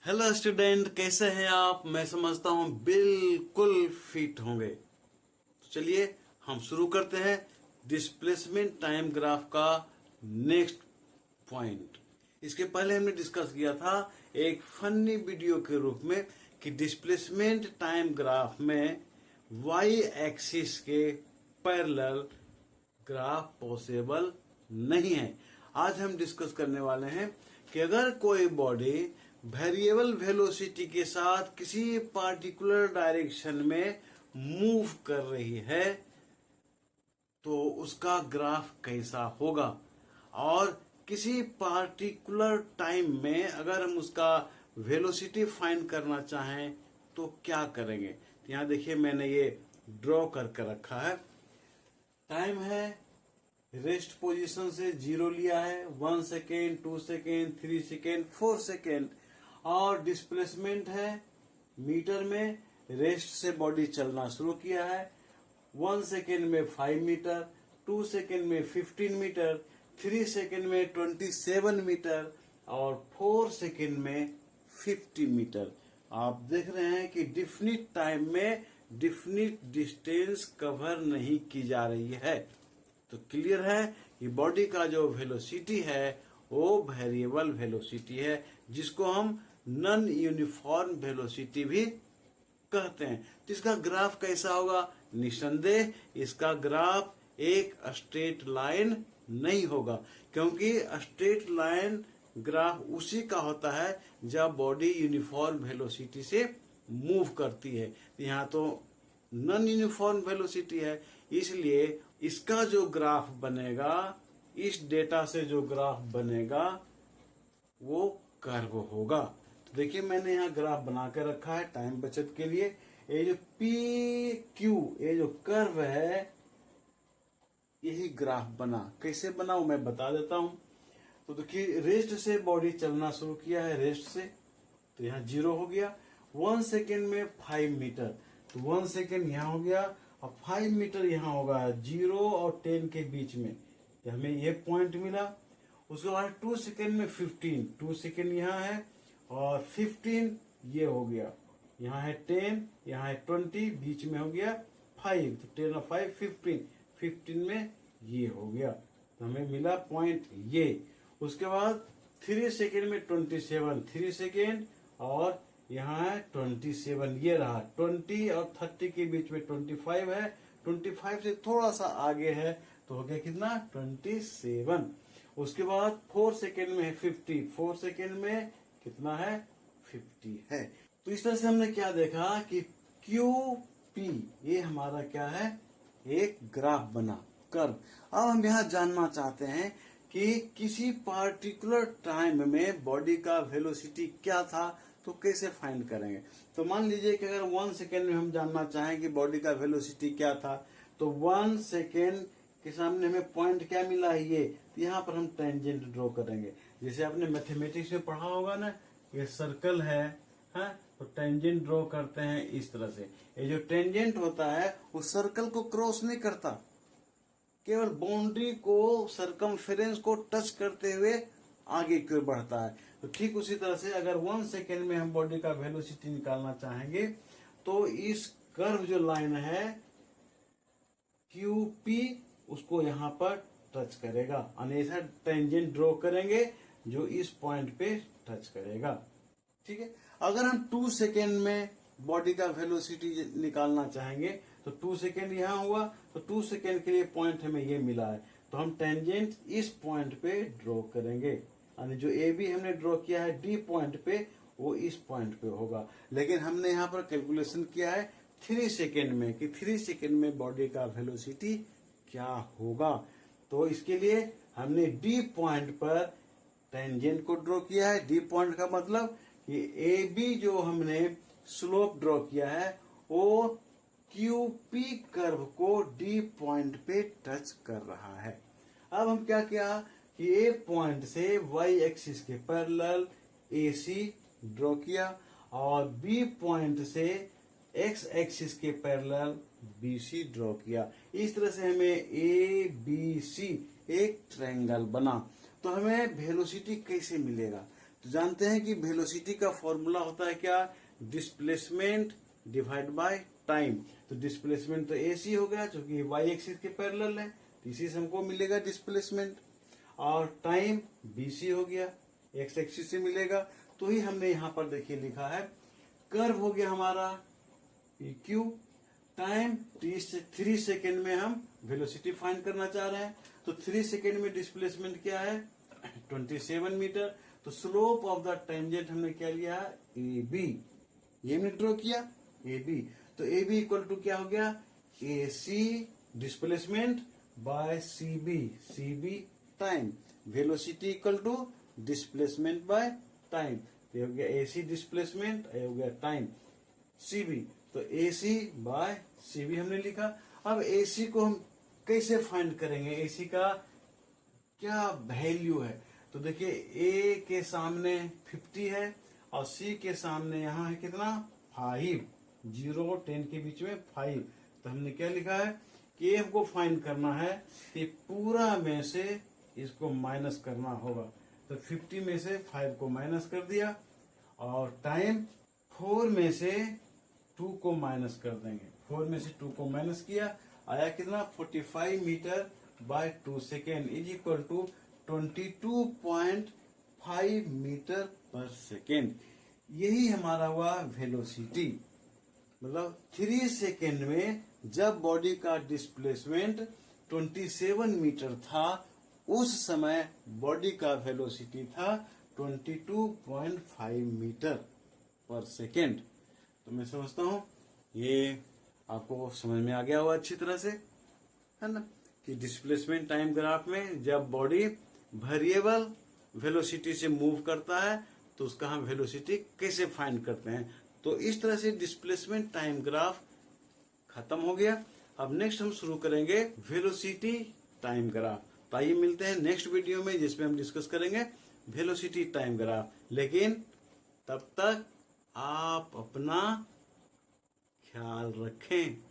Hello student, कैसे हैं आप? मैं समझता हूं बिल्कुल फिट होंगे। तो चलिए हम शुरू करते हैं डिस्प्लेसमेंट टाइम ग्राफ का नेक्स्ट पॉइंट। इसके पहले हमने डिस्कस किया था एक फनी वीडियो के रूप में कि डिस्प्लेसमेंट टाइम ग्राफ में वाई एक्सिस के पैरेलल ग्राफ पॉसिबल नहीं है। आज हम डिस्कस करने वाले हैं कि अगर कोई बॉडी वेरिएबल वेलोसिटी के साथ किसी पार्टिकुलर डायरेक्शन में मूव कर रही है तो उसका ग्राफ कैसा होगा, और किसी पार्टिकुलर टाइम में अगर हम उसका वेलोसिटी फाइंड करना चाहें तो क्या करेंगे। तो यहां देखिए मैंने ये ड्रॉ करके रखा है। टाइम है, रेस्ट पोजीशन से 0 लिया है, 1 सेकेंड, 2 सेकेंड, 3 सेकेंड, 4 सेकेंड, और डिस्प्लेसमेंट है मीटर में। रेस्ट से बॉडी चलना शुरू किया है। 1 सेकेंड में 5 मीटर, 2 सेकेंड में 15 मीटर, 3 सेकेंड में 27 मीटर और 4 सेकेंड में 50 मीटर। आप देख रहे हैं कि डिफिनिट टाइम में डिफिनिट डिस्टेंस कवर नहीं की जा रही है। तो क्लियर है कि बॉडी का जो वेलोसिटी है वो वेरिएबल वेलोसिटी है, जिसको हम नॉन यूनिफॉर्म वेलोसिटी भी कहते हैं। तो इसका ग्राफ कैसा होगा? निसंदेह इसका ग्राफ एक स्ट्रेट लाइन नहीं होगा, क्योंकि स्ट्रेट लाइन ग्राफ उसी का होता है जब बॉडी यूनिफॉर्म वेलोसिटी से मूव करती है। यहाँ तो नॉन यूनिफॉर्म वेलोसिटी है, इसलिए इसका जो ग्राफ बनेगा, इस डेटा से जो ग्राफ बनेगा वो कर्व होगा। तो देखिए मैंने यहाँ ग्राफ बना के रखा है टाइम बचत के लिए। ये जो पी क्यू, ये जो कर्व है, यही ग्राफ बना। कैसे बना वो मैं बता देता हूं। तो देखिए रेस्ट से बॉडी चलना शुरू किया है, रेस्ट से, तो यहाँ 0 हो गया। 1 सेकेंड में 5 मीटर, तो 1 सेकेंड यहाँ हो गया और 5 मीटर यहाँ होगा 0 और 10 के बीच में, तो हमें ये पॉइंट मिला। उसके बाद 2 सेकेंड में 15, 2 सेकेंड यहाँ है और 15 ये हो गया। यहाँ है 10, यहाँ है 20, बीच में हो गया 5, तो 10 और 5 15, 15 में ये हो गया, तो हमें मिला पॉइंट ये। उसके बाद 3 सेकेंड में 27, 3 सेकेंड और यहाँ है 27, ये रहा। 20 और 30 के बीच में 25 है, 25 से थोड़ा सा आगे है, तो हो गया कितना? 27। उसके बाद 4 सेकेंड में है 50, 4 सेकेंड में कितना है? 50 है। तो इस तरह से हमने क्या देखा कि QP ये हमारा क्या है? एक ग्राफ बना, कर्व। अब हम यहाँ जानना चाहते हैं कि किसी पार्टिकुलर टाइम में बॉडी का वेलोसिटी क्या था, तो कैसे फाइंड करेंगे। तो मान लीजिए कि अगर 1 सेकेंड में हम जानना चाहें कि बॉडी का वेलोसिटी क्या था, तो 1 सेकेंड के सामने हमें पॉइंट क्या मिला है, ये। तो यहाँ पर हम टेंजेंट ड्रॉ करेंगे। जैसे आपने मैथमेटिक्स में पढ़ा होगा ना, ये सर्कल है, तो टेंजेंट ड्रॉ करते हैं इस तरह से। ये जो टेंजेंट होता है वो सर्कल को क्रॉस नहीं करता, केवल बाउंड्री को, सरकमफेरेंस को टच करते हुए आगे की ओर बढ़ता है। तो ठीक उसी तरह से अगर 1 सेकेंड में हम बॉडी का वेलोसिटी निकालना चाहेंगे तो इस कर्व जो लाइन है QP, उसको यहाँ पर टच करेगा, अन्यथा टेंजेंट ड्रॉ करेंगे जो इस पॉइंट पे टच करेगा। ठीक है। अगर हम 2 सेकेंड में बॉडी का वेलोसिटी निकालना चाहेंगे तो 2 सेकेंड यहाँ हुआ, तो 2 सेकेंड के लिए पॉइंट हमें ये मिला है, तो हम टेंजेंट इस पॉइंट पे ड्रॉ करेंगे, यानी जो AB हमने ड्रॉ किया है D पॉइंट पे, वो इस पॉइंट पे होगा। लेकिन हमने यहाँ पर कैलकुलेशन किया है 3 सेकेंड में कि 3 सेकेंड में बॉडी का वेलोसिटी क्या होगा। तो इसके लिए हमने D पॉइंट पर टेंजेंट को ड्रॉ किया है। D पॉइंट का मतलब कि AB जो हमने स्लोप ड्रॉ किया है वो QP कर्व को D पॉइंट पे टच कर रहा है। अब हम क्या किया कि A पॉइंट से Y एक्सिस के पैरेलल AC ड्रॉ किया और B पॉइंट से X एक्सिस के पैरेलल BC ड्रॉ किया। इस तरह से हमें ABC एक ट्रायंगल बना। तो हमें वेलोसिटी कैसे मिलेगा? तो जानते हैं कि वेलोसिटी का फॉर्मूला होता है क्या, डिस्प्लेसमेंट डिवाइड बाय टाइम। तो डिस्प्लेसमेंट तो AC हो गया जो कि y एक्सिस के पैरेलल है, तो इसी से हमको मिलेगा डिस्प्लेसमेंट, और टाइम BC हो गया, x एक्सिस से मिलेगा। तो ही हमने यहाँ पर देखिए लिखा है कर्व हो गया हमारा PQ, टाइम 3 सेकेंड में हम वेलोसिटी फाइंड करना चाह रहे हैं, तो 3 सेकेंड में डिस्प्लेसमेंट क्या है 27 मीटर। तो स्लोप ऑफ द टेंजेंट हमने क्या लिया AB, ये हमने ड्रॉ किया AB। तो AB इक्वल टू क्या हो गया AC displacement by CB time, velocity equal to displacement by time. ये हो गया AC डिस्प्लेसमेंट, ये हो गया टाइम CB। तो AC बाय CB हमने लिखा। अब AC को हम कैसे फाइंड करेंगे, AC का क्या वैल्यू है। तो देखिए A के सामने 50 है और C के सामने यहाँ है कितना 5, 0 और 10 के बीच में 5। तो हमने क्या लिखा है कि A को फाइंड करना है कि पूरा में से इसको माइनस करना होगा। तो 50 में से 5 को माइनस कर दिया और टाइम 4 में से 2 को माइनस कर देंगे। 4 में से 2 को माइनस किया, आया कितना 45 meter by 2 second is equal to 22.5 meter per second. यही हमारा हुआ वेलोसिटी। मतलब 3 सेकेंड में जब बॉडी का डिस्प्लेसमेंट 27 मीटर था, उस समय बॉडी का वेलोसिटी था 22.5 मीटर पर सेकेंड। तो मैं समझता हूँ ये आपको समझ में आ गया होगा अच्छी तरह से, है ना, कि डिस्प्लेसमेंट टाइम ग्राफ में जब बॉडी वेरिएबल वेलोसिटी से मूव करता है तो उसका हम वेलोसिटी कैसे फाइंड करते हैं। तो इस तरह से डिस्प्लेसमेंट टाइम ग्राफ खत्म हो गया। अब नेक्स्ट हम शुरू करेंगे वेलोसिटी टाइम ग्राफ। तो आइए मिलते हैं नेक्स्ट वीडियो में जिसमें हम डिस्कस करेंगे वेलोसिटी टाइम ग्राफ। लेकिन तब तक आप अपना ख्याल रखें।